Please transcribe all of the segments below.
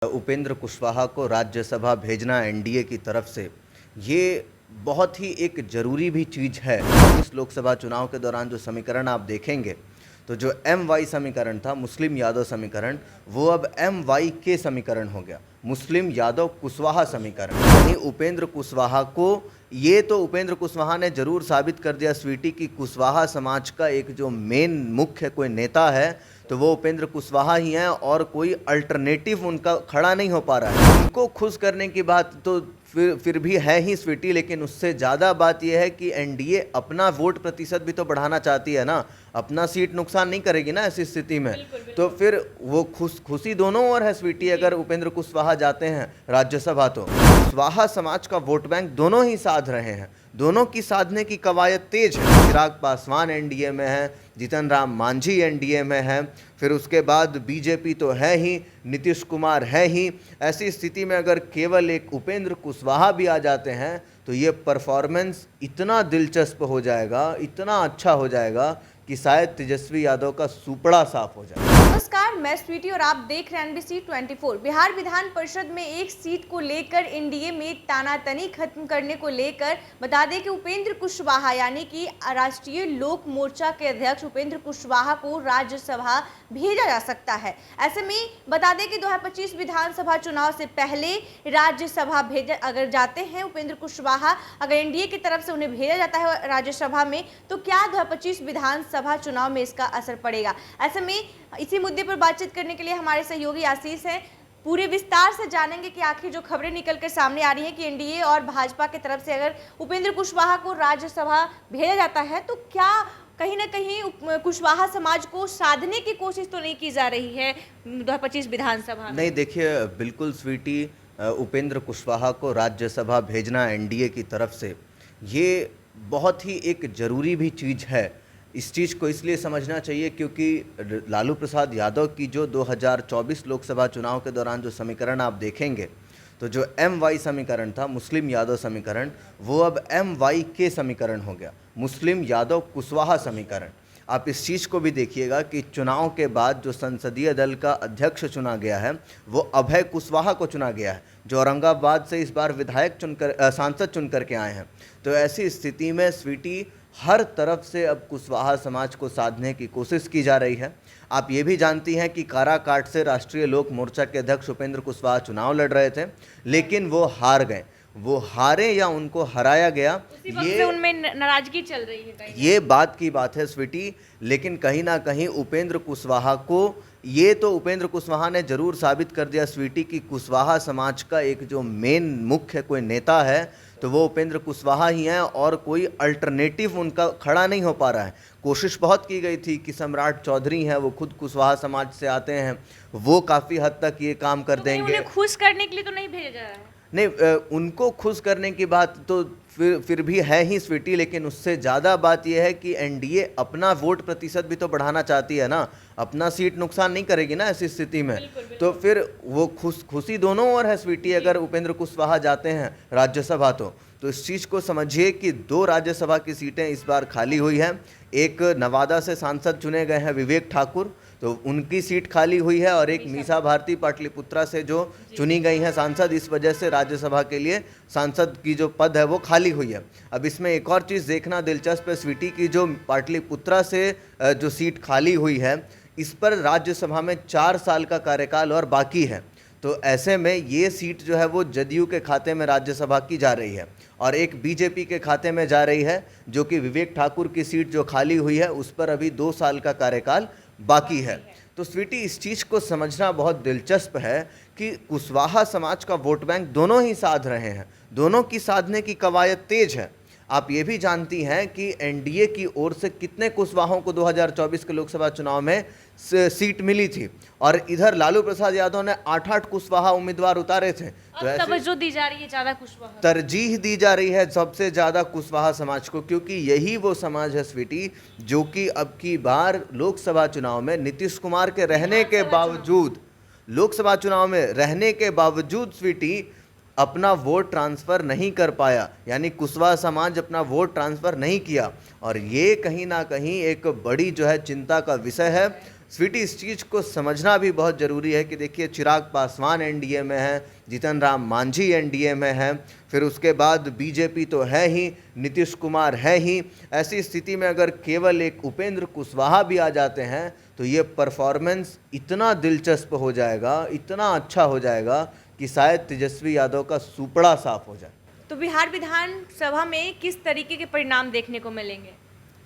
उपेंद्र कुशवाहा को राज्यसभा भेजना एनडीए की तरफ से ये बहुत ही एक ज़रूरी भी चीज़ है। इस लोकसभा चुनाव के दौरान जो समीकरण आप देखेंगे तो जो एम वाई समीकरण था, मुस्लिम यादव समीकरण, वो अब एम वाई के समीकरण हो गया, मुस्लिम यादव कुशवाहा समीकरण। यानी उपेंद्र कुशवाहा को, ये तो उपेंद्र कुशवाहा ने जरूर साबित कर दिया स्वीटी कि कुशवाहा समाज का एक जो मेन मुख्य कोई नेता है तो वो उपेंद्र कुशवाहा ही हैं और कोई अल्टरनेटिव उनका खड़ा नहीं हो पा रहा है। उनको खुश करने की बात तो फिर भी है ही स्वीटी, लेकिन उससे ज़्यादा बात यह है कि एनडीए अपना वोट प्रतिशत भी तो बढ़ाना चाहती है ना, अपना सीट नुकसान नहीं करेगी ना ऐसी स्थिति में। तो फिर वो खुशी दोनों ओर है स्वीटी। अगर उपेंद्र कुशवाहा जाते हैं राज्यसभा तो कुशवाहा समाज का वोट बैंक दोनों ही साध रहे हैं, दोनों की साधने की कवायद तेज है। चिराग पासवान एनडीए में है, जीतन राम मांझी एनडीए में है, फिर उसके बाद बीजेपी तो है ही, नीतीश कुमार है ही। ऐसी स्थिति में अगर केवल एक उपेंद्र कुशवाहा भी आ जाते हैं तो ये परफॉर्मेंस इतना दिलचस्प हो जाएगा, इतना अच्छा हो जाएगा कि शायद तेजस्वी यादव का सुपड़ा साफ हो जाए। नमस्कार, मैं स्वीटी और आप देख रहे हैं NBC 24। बिहार विधान परिषद में एक सीट को लेकर एनडीए में तानातनी खत्म करने को लेकर बता दें कि उपेंद्र कुशवाहा यानी कि राष्ट्रीय लोक मोर्चा के अध्यक्ष उपेंद्र कुशवाहा को राज्यसभा भेजा जा सकता है। ऐसे में बता दें कि 2025 विधानसभा चुनाव से पहले राज्यसभा भेजा अगर जाते हैं उपेंद्र कुशवाहा, अगर एनडीए की तरफ से उन्हें भेजा जाता है राज्यसभा में, तो क्या 2025 विधानसभा चुनाव में इसका असर पड़ेगा। ऐसे में इसी मुद्दे पर बातचीत करने के लिए हमारे सहयोगी आशीष हैं। पूरे विस्तार से जानेंगे कि आखिर जो खबरें निकलकर सामने आ रही हैं कि एनडीए और भाजपा की तरफ से अगर उपेंद्र कुशवाहा को राज्यसभा भेजा जाता है तो क्या कहीं ना कहीं कुशवाहा समाज को साधने की कोशिश तो नहीं की जा रही है 2025 विधानसभा में? नहीं, देखिए बिल्कुल स्वीटी, उपेंद्र कुशवाहा को राज्यसभा भेजना एनडीए की तरफ से ये बहुत ही एक ज़रूरी भी चीज़ है। इस चीज़ को इसलिए समझना चाहिए क्योंकि लालू प्रसाद यादव की जो 2024 लोकसभा चुनाव के दौरान जो समीकरण आप देखेंगे तो जो एम वाई समीकरण था, मुस्लिम यादव समीकरण, वो अब एम वाई के समीकरण हो गया, मुस्लिम यादव कुशवाहा समीकरण। आप इस चीज़ को भी देखिएगा कि चुनाव के बाद जो संसदीय दल का अध्यक्ष चुना गया है वो अभय कुशवाहा को चुना गया है, जो औरंगाबाद से इस बार विधायक सांसद चुन करके आए हैं। तो ऐसी स्थिति में स्वीटी हर तरफ से अब कुशवाहा समाज को साधने की कोशिश की जा रही है। आप ये भी जानती हैं कि काराकाट से राष्ट्रीय लोक मोर्चा के अध्यक्ष उपेंद्र कुशवाहा चुनाव लड़ रहे थे, लेकिन वो हार गए। वो हारे या उनको हराया गया, ये उनमें नाराजगी चल रही है, ये बात की बात है स्वीटी। लेकिन कहीं ना कहीं उपेंद्र कुशवाहा को, ये तो उपेंद्र कुशवाहा ने जरूर साबित कर दिया स्वीटी कि कुशवाहा समाज का एक जो मेन मुख्य कोई नेता है तो वो उपेंद्र कुशवाहा ही हैं और कोई अल्टरनेटिव उनका खड़ा नहीं हो पा रहा है। कोशिश बहुत की गई थी कि सम्राट चौधरी हैं, वो खुद कुशवाहा समाज से आते हैं, वो काफ़ी हद तक ये काम कर देंगे। उन्हें खुश करने के लिए तो नहीं भेजा जा रहा है? नहीं, उनको खुश करने की बात तो फिर भी है ही स्वीटी, लेकिन उससे ज़्यादा बात यह है कि एनडीए अपना वोट प्रतिशत भी तो बढ़ाना चाहती है ना, अपना सीट नुकसान नहीं करेगी ना ऐसी स्थिति में। तो फिर वो खुशी दोनों ओर है स्वीटी। अगर उपेंद्र कुशवाहा जाते हैं राज्यसभा तो इस चीज़ को समझिए कि 2 राज्यसभा की सीटें इस बार खाली हुई हैं। एक नवादा से सांसद चुने गए हैं विवेक ठाकुर, तो उनकी सीट खाली हुई है, और एक मीसा भारती पाटलिपुत्रा से जो चुनी गई हैं सांसद, इस वजह से राज्यसभा के लिए सांसद की जो पद है वो खाली हुई है। अब इसमें एक और चीज़ देखना दिलचस्प है स्वीटी की, जो पाटलिपुत्रा से जो सीट खाली हुई है इस पर राज्यसभा में 4 साल का कार्यकाल और बाकी है। तो ऐसे में ये सीट जो है वो जदयू के खाते में राज्यसभा की जा रही है और एक बीजेपी के खाते में जा रही है, जो कि विवेक ठाकुर की सीट जो खाली हुई है उस पर अभी 2 साल का कार्यकाल बाकी है। तो स्वीटी, इस चीज़ को समझना बहुत दिलचस्प है कि कुशवाहा समाज का वोट बैंक दोनों ही साध रहे हैं, दोनों की साधने की कवायद तेज है। आप ये भी जानती हैं कि एनडीए की ओर से कितने कुशवाहों को 2024 के लोकसभा चुनाव में सीट मिली थी, और इधर लालू प्रसाद यादव ने 8-8 कुशवाहा उम्मीदवार उतारे थे। तो तवज्जो दी जा रही है ज़्यादा कुशवाहा, तरजीह दी जा रही है सबसे ज़्यादा कुशवाहा समाज को, क्योंकि यही वो समाज है स्वीटी जो कि अब की बार लोकसभा चुनाव में नीतीश कुमार के रहने के बावजूद, लोकसभा चुनाव में रहने के बावजूद स्वीटी अपना वोट ट्रांसफ़र नहीं कर पाया, यानी कुशवाहा समाज अपना वोट ट्रांसफ़र नहीं किया। और ये कहीं ना कहीं एक बड़ी जो है चिंता का विषय है। स्वीटी, इस चीज़ को समझना भी बहुत ज़रूरी है कि देखिए चिराग पासवान एनडीए में है, जीतन राम मांझी एनडीए में है, फिर उसके बाद बीजेपी तो है ही, नीतीश कुमार है ही। ऐसी स्थिति में अगर केवल एक उपेंद्र कुशवाहा भी आ जाते हैं तो ये परफॉर्मेंस इतना दिलचस्प हो जाएगा, इतना अच्छा हो जाएगा कि शायद तेजस्वी यादव का सुपड़ा साफ हो जाए। तो बिहार विधानसभा में किस तरीके के परिणाम देखने को मिलेंगे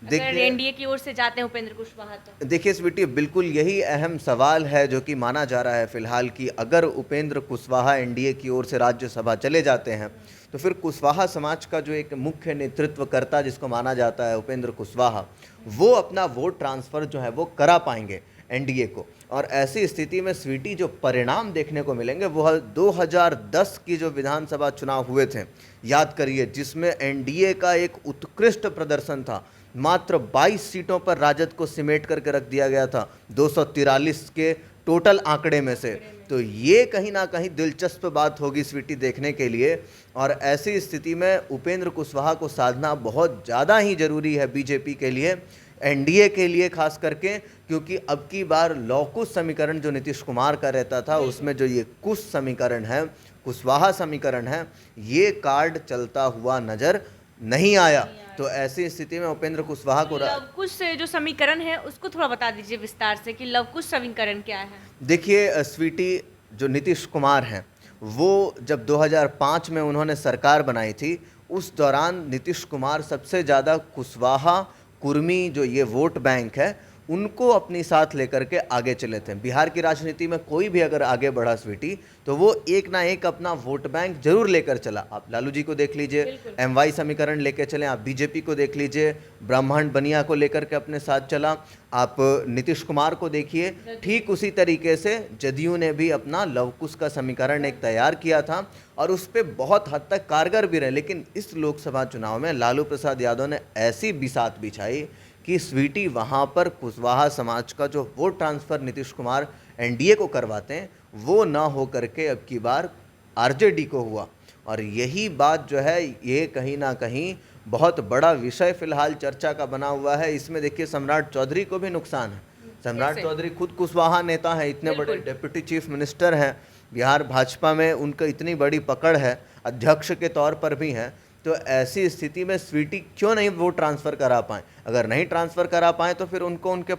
अगर देखिए- एनडीए की ओर से जाते हैं उपेंद्र कुशवाहा तो? देखिए स्वीटी, बिल्कुल यही अहम सवाल है जो कि माना जा रहा है फिलहाल कि अगर उपेंद्र कुशवाहा एनडीए की ओर से राज्यसभा चले जाते हैं तो फिर कुशवाहा समाज का जो एक मुख्य नेतृत्वकर्ता जिसको माना जाता है उपेंद्र कुशवाहा, वो अपना वोट ट्रांसफ़र जो है वो करा पाएंगे एनडीए को। और ऐसी स्थिति में स्वीटी जो परिणाम देखने को मिलेंगे वो 2010 की जो विधानसभा चुनाव हुए थे, याद करिए, जिसमें एनडीए का एक उत्कृष्ट प्रदर्शन था। मात्र 22 सीटों पर राजद को सिमेट करके रख दिया गया था 243 के टोटल आंकड़े में से। तो ये कहीं ना कहीं दिलचस्प बात होगी स्वीटी देखने के लिए। और ऐसी स्थिति में उपेंद्र कुशवाहा को साधना बहुत ज़्यादा ही ज़रूरी है बीजेपी के लिए, एनडीए के लिए खास करके, क्योंकि अब की बार लौकुश समीकरण जो नीतीश कुमार का रहता था उसमें जो ये कुश समीकरण है, कुशवाहा समीकरण है, ये कार्ड चलता हुआ नज़र नहीं आया। तो ऐसी स्थिति में उपेंद्र कुशवाहा को लवकुश से जो समीकरण है उसको थोड़ा बता दीजिए विस्तार से कि लवकुश समीकरण क्या है? देखिए स्वीटी, जो नीतीश कुमार हैं वो जब 2005 में उन्होंने सरकार बनाई थी, उस दौरान नीतीश कुमार सबसे ज़्यादा कुशवाहा कुर्मी जो ये वोट बैंक है उनको अपनी साथ लेकर के आगे चले थे। बिहार की राजनीति में कोई भी अगर आगे बढ़ा स्वीटी तो वो एक ना एक अपना वोट बैंक जरूर लेकर चला। आप लालू जी को देख लीजिए, एमवाई समीकरण लेकर चले, आप बीजेपी को देख लीजिए, ब्रह्मांड बनिया को लेकर के अपने साथ चला, आप नीतीश कुमार को देखिए। ठीक उसी तरीके से जदयू ने भी अपना लवकुश का समीकरण एक तैयार किया था और उस पर बहुत हद तक कारगर भी रहे। लेकिन इस लोकसभा चुनाव में लालू प्रसाद यादव ने ऐसी बिसात बिछाई कि स्वीटी वहाँ पर कुशवाहा समाज का जो vote transfer Nitish Kumar NDA को करवाते हैं वो ना हो करके अब की बार आरजेडी को हुआ। और यही बात जो है ये कहीं ना कहीं बहुत बड़ा विषय फिलहाल चर्चा का बना हुआ है। इसमें देखिए सम्राट चौधरी को भी नुकसान है। सम्राट चौधरी खुद कुशवाहा नेता है, इतने बड़े डिप्टी चीफ मिनिस्टर हैं, बिहार भाजपा में उनका इतनी बड़ी पकड़ है, अध्यक्ष के तौर पर भी हैं। तो ऐसी स्थिति में स्वीटी क्यों नहीं वोट ट्रांसफ़र करा पाएँ? अगर नहीं ट्रांसफ़र करा पाएँ तो फिर उनको उनके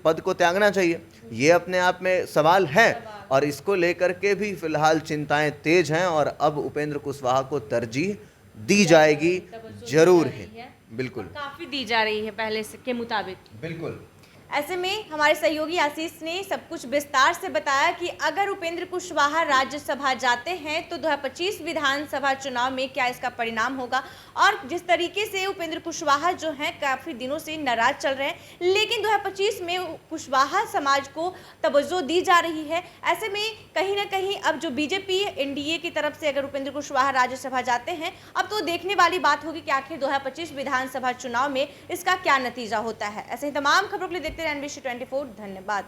पद को त्यागना चाहिए। ये अपने आप में सवाल है और इसको लेकर के भी फिलहाल चिंताएं तेज हैं और अब उपेंद्र कुशवाहा को तरजीह दी जाएगी जरूर है। बिल्कुल, काफी दी जा रही है पहले से के मुताबिक। बिल्कुल। ऐसे में हमारे सहयोगी आशीष ने सब कुछ विस्तार से बताया कि अगर उपेंद्र कुशवाहा राज्यसभा जाते हैं तो 2025 विधानसभा चुनाव में क्या इसका परिणाम होगा। और जिस तरीके से उपेंद्र कुशवाहा जो हैं काफ़ी दिनों से नाराज चल रहे हैं, लेकिन 2025 में कुशवाहा समाज को तवज्जो दी जा रही है। ऐसे में कहीं ना कहीं अब जो बीजेपी एनडीए की तरफ से अगर उपेंद्र कुशवाहा राज्यसभा जाते हैं, अब तो देखने वाली बात होगी कि आखिर 2025 विधानसभा चुनाव में इसका क्या नतीजा होता है। ऐसे ही तमाम खबरों के लिए देखते रहिए NBC 24। धन्यवाद।